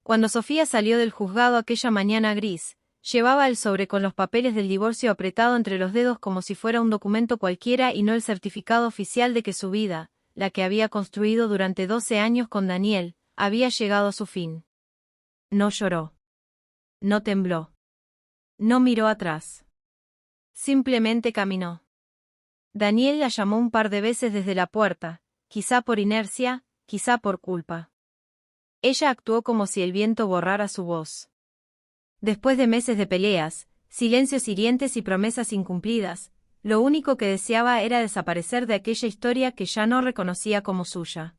Cuando Sofía salió del juzgado aquella mañana gris, llevaba el sobre con los papeles del divorcio apretado entre los dedos como si fuera un documento cualquiera y no el certificado oficial de que su vida, la que había construido durante 12 años con Daniel, había llegado a su fin. No lloró. No tembló. No miró atrás. Simplemente caminó. Daniel la llamó un par de veces desde la puerta, quizá por inercia, quizá por culpa. Ella actuó como si el viento borrara su voz. Después de meses de peleas, silencios hirientes y promesas incumplidas, lo único que deseaba era desaparecer de aquella historia que ya no reconocía como suya.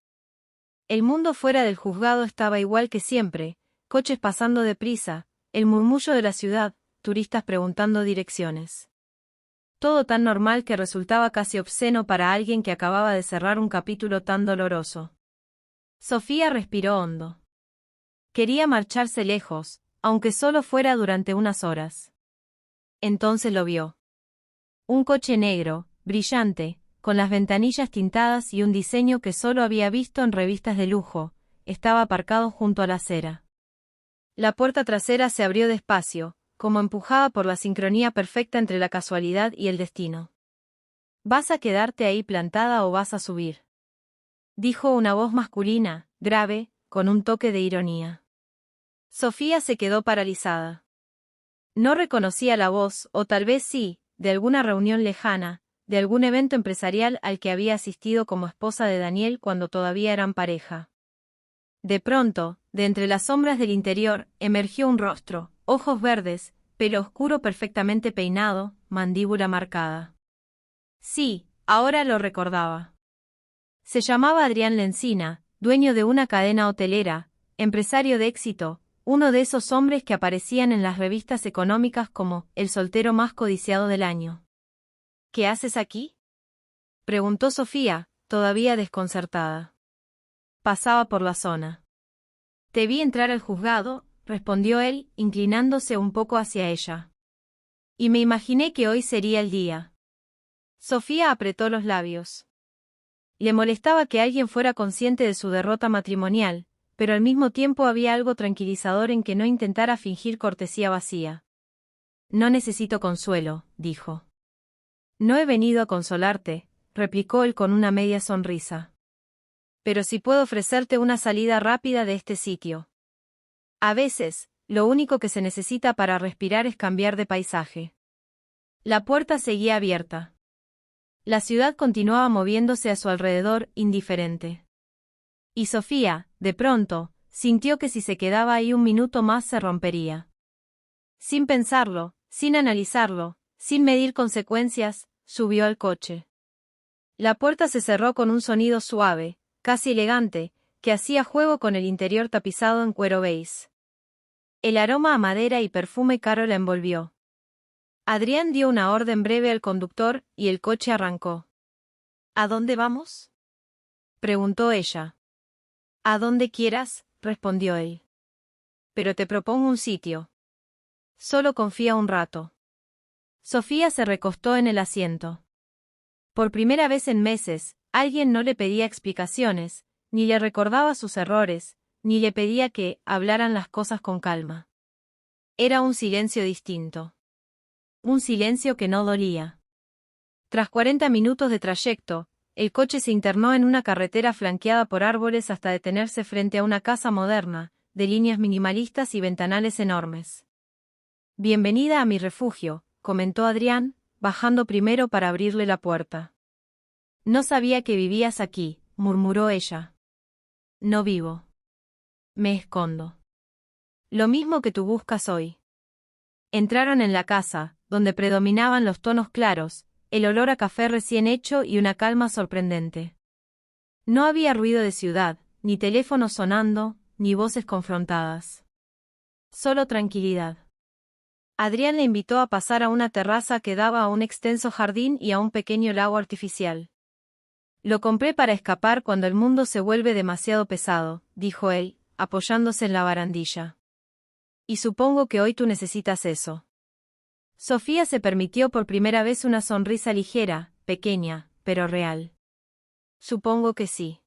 El mundo fuera del juzgado estaba igual que siempre, coches pasando deprisa, el murmullo de la ciudad, turistas preguntando direcciones. Todo tan normal que resultaba casi obsceno para alguien que acababa de cerrar un capítulo tan doloroso. Sofía respiró hondo. Quería marcharse lejos, aunque solo fuera durante unas horas. Entonces lo vio. Un coche negro, brillante, con las ventanillas tintadas y un diseño que solo había visto en revistas de lujo, estaba aparcado junto a la acera. La puerta trasera se abrió despacio, como empujada por la sincronía perfecta entre la casualidad y el destino. ¿Vas a quedarte ahí plantada o vas a subir?, dijo una voz masculina, grave, con un toque de ironía. Sofía se quedó paralizada. No reconocía la voz, o tal vez sí, de alguna reunión lejana, de algún evento empresarial al que había asistido como esposa de Daniel cuando todavía eran pareja. De pronto, de entre las sombras del interior, emergió un rostro, ojos verdes, pelo oscuro perfectamente peinado, mandíbula marcada. Sí, ahora lo recordaba. Se llamaba Adrián Lencina, dueño de una cadena hotelera, empresario de éxito, uno de esos hombres que aparecían en las revistas económicas como el soltero más codiciado del año. ¿Qué haces aquí?, preguntó Sofía, todavía desconcertada. Pasaba por la zona. Te vi entrar al juzgado, respondió él, inclinándose un poco hacia ella. Y me imaginé que hoy sería el día. Sofía apretó los labios. Le molestaba que alguien fuera consciente de su derrota matrimonial, pero al mismo tiempo había algo tranquilizador en que no intentara fingir cortesía vacía. No necesito consuelo, dijo. No he venido a consolarte, replicó él con una media sonrisa. Pero sí puedo ofrecerte una salida rápida de este sitio. A veces, lo único que se necesita para respirar es cambiar de paisaje. La puerta seguía abierta. La ciudad continuaba moviéndose a su alrededor, indiferente. Y Sofía, de pronto, sintió que si se quedaba ahí un minuto más se rompería. Sin pensarlo, sin analizarlo, sin medir consecuencias, subió al coche. La puerta se cerró con un sonido suave, casi elegante, que hacía juego con el interior tapizado en cuero beige. El aroma a madera y perfume caro la envolvió. Adrián dio una orden breve al conductor y el coche arrancó. ¿A dónde vamos?, preguntó ella. A donde quieras, respondió él. Pero te propongo un sitio. Solo confía un rato. Sofía se recostó en el asiento. Por primera vez en meses, alguien no le pedía explicaciones, ni le recordaba sus errores, ni le pedía que hablaran las cosas con calma. Era un silencio distinto. Un silencio que no dolía. Tras 40 minutos de trayecto, el coche se internó en una carretera flanqueada por árboles hasta detenerse frente a una casa moderna, de líneas minimalistas y ventanales enormes. Bienvenida a mi refugio, comentó Adrián, bajando primero para abrirle la puerta. No sabía que vivías aquí, murmuró ella. No vivo. Me escondo. Lo mismo que tú buscas hoy. Entraron en la casa, donde predominaban los tonos claros, el olor a café recién hecho y una calma sorprendente. No había ruido de ciudad, ni teléfonos sonando, ni voces confrontadas. Solo tranquilidad. Adrián le invitó a pasar a una terraza que daba a un extenso jardín y a un pequeño lago artificial. Lo compré para escapar cuando el mundo se vuelve demasiado pesado, dijo él, apoyándose en la barandilla. Y supongo que hoy tú necesitas eso. Sofía se permitió por primera vez una sonrisa ligera, pequeña, pero real. Supongo que sí.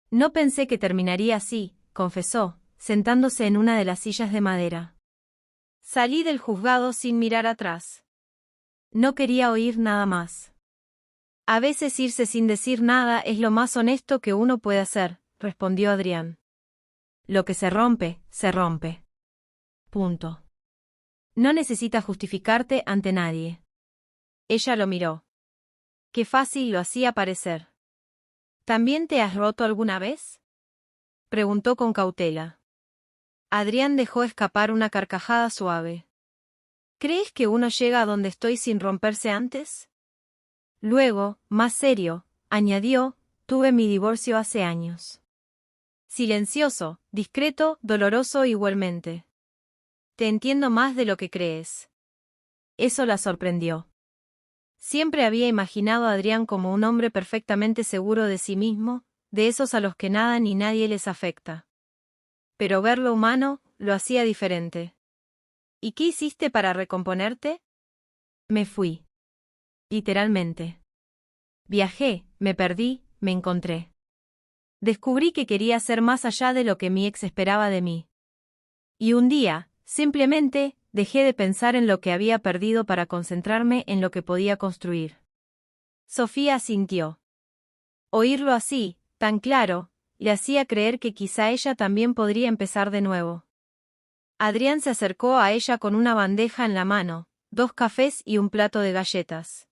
No pensé que terminaría así, confesó, sentándose en una de las sillas de madera. Salí del juzgado sin mirar atrás. No quería oír nada más. A veces irse sin decir nada es lo más honesto que uno puede hacer, respondió Adrián. Lo que se rompe, se rompe. Punto. No necesitas justificarte ante nadie. Ella lo miró. Qué fácil lo hacía parecer. ¿También te has roto alguna vez? Preguntó con cautela. Adrián dejó escapar una carcajada suave. ¿Crees que uno llega a donde estoy sin romperse antes? Luego, más serio, añadió, tuve mi divorcio hace años. Silencioso, discreto, doloroso igualmente. Te entiendo más de lo que crees. Eso la sorprendió. Siempre había imaginado a Adrián como un hombre perfectamente seguro de sí mismo, de esos a los que nada ni nadie les afecta. Pero verlo humano, lo hacía diferente. ¿Y qué hiciste para recomponerte? Me fui. Literalmente. Viajé, me perdí, me encontré. Descubrí que quería ser más allá de lo que mi ex esperaba de mí. Y un día, simplemente, dejé de pensar en lo que había perdido para concentrarme en lo que podía construir. Sofía asintió. Oírlo así, tan claro, le hacía creer que quizá ella también podría empezar de nuevo. Adrián se acercó a ella con una bandeja en la mano, 2 cafés y un plato de galletas.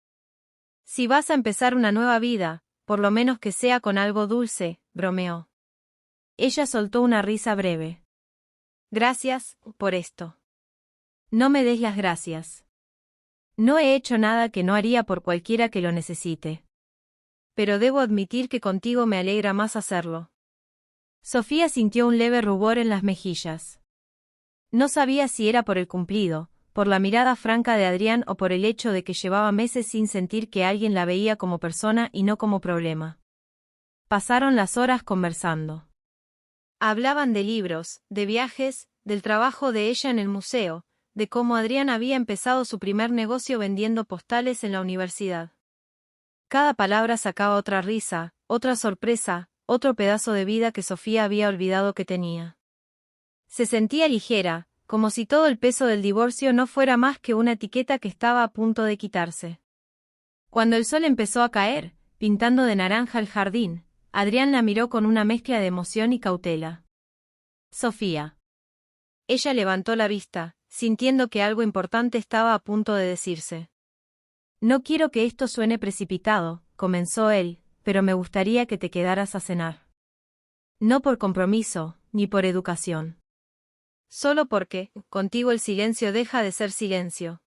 Si vas a empezar una nueva vida, por lo menos que sea con algo dulce, bromeó. Ella soltó una risa breve. Gracias por esto. No me des las gracias. No he hecho nada que no haría por cualquiera que lo necesite. Pero debo admitir que contigo me alegra más hacerlo. Sofía sintió un leve rubor en las mejillas. No sabía si era por el cumplido, por la mirada franca de Adrián o por el hecho de que llevaba meses sin sentir que alguien la veía como persona y no como problema. Pasaron las horas conversando. Hablaban de libros, de viajes, del trabajo de ella en el museo, de cómo Adrián había empezado su primer negocio vendiendo postales en la universidad. Cada palabra sacaba otra risa, otra sorpresa, otro pedazo de vida que Sofía había olvidado que tenía. Se sentía ligera, como si todo el peso del divorcio no fuera más que una etiqueta que estaba a punto de quitarse. Cuando el sol empezó a caer, pintando de naranja el jardín, Adrián la miró con una mezcla de emoción y cautela. Sofía. Ella levantó la vista, sintiendo que algo importante estaba a punto de decirse. No quiero que esto suene precipitado, comenzó él, pero me gustaría que te quedaras a cenar. No por compromiso, ni por educación. Solo porque, contigo el silencio deja de ser silencio.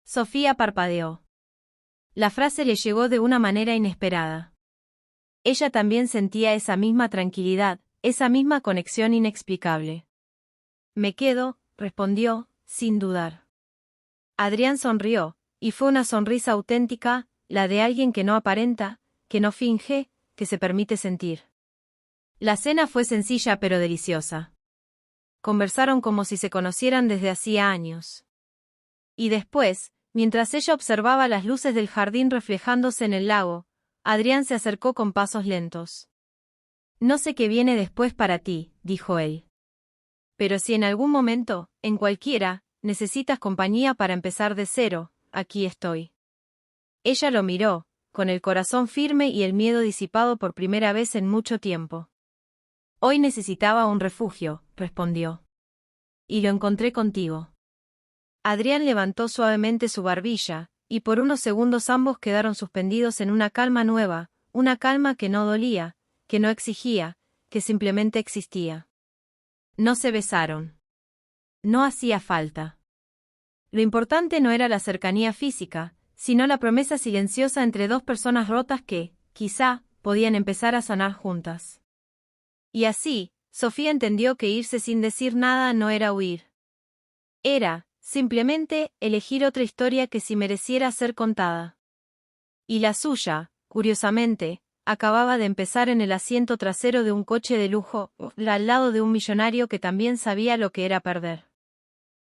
Sofía parpadeó. La frase le llegó de una manera inesperada. Ella también sentía esa misma tranquilidad, esa misma conexión inexplicable. Me quedo, respondió, sin dudar. Adrián sonrió, y fue una sonrisa auténtica, la de alguien que no aparenta, que no finge, que se permite sentir. La cena fue sencilla pero deliciosa. Conversaron como si se conocieran desde hacía años. Y después, mientras ella observaba las luces del jardín reflejándose en el lago, Adrián se acercó con pasos lentos. No sé qué viene después para ti, dijo él. Pero si en algún momento, en cualquiera, necesitas compañía para empezar de cero, aquí estoy. Ella lo miró, con el corazón firme y el miedo disipado por primera vez en mucho tiempo. Hoy necesitaba un refugio, respondió. Y lo encontré contigo. Adrián levantó suavemente su barbilla, y por unos segundos ambos quedaron suspendidos en una calma nueva, una calma que no dolía, que no exigía, que simplemente existía. No se besaron. No hacía falta. Lo importante no era la cercanía física, sino la promesa silenciosa entre dos personas rotas que, quizá, podían empezar a sanar juntas. Y así, Sofía entendió que irse sin decir nada no era huir. Era, simplemente, elegir otra historia que sí mereciera ser contada. Y la suya, curiosamente, acababa de empezar en el asiento trasero de un coche de lujo, al lado de un millonario que también sabía lo que era perder.